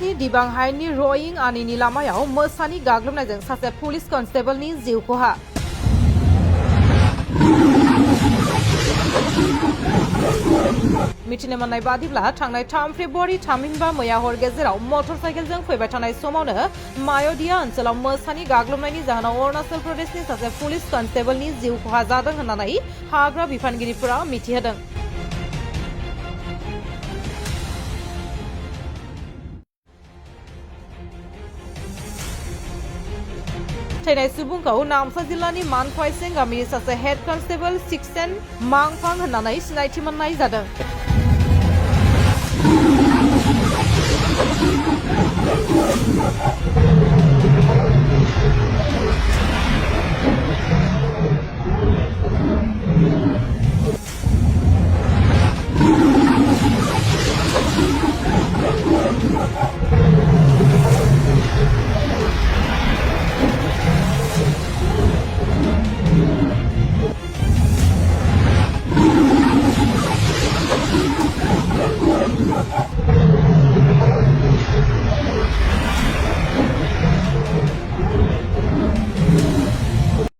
प्रदेशनि दिबांहायनि रयिं आनिनि लामायाव मोसानि गाग्लोबनायजों सासे पुलिस कन्स्टेबलनि जिउ खहा। मिथिनो मोननाय बादिब्ला थांनाय 3 फेब्रुवारि थामहिनबा मैया हर गेजेराव मटरसाइकेलजों फैबाय थानाय समावनो माय'दिया ओनसोलाव मोसानि गाग्लोबनायनि जाहोनाव अरुणाचल प्रदेशनि सासे पुलिस कन्स्टेबलनि जिउ खहा जादों होननानै हाग्रा बिफानगिरिफोरा मिथिहोदों। थैनाय सुबुंखौ नामसा जिल्लानि मानखवाइसें गामिनि सासे हेड कन्स्टेबल सिक्सेन मांफां होननानै सिनायथि मोननाय जादों।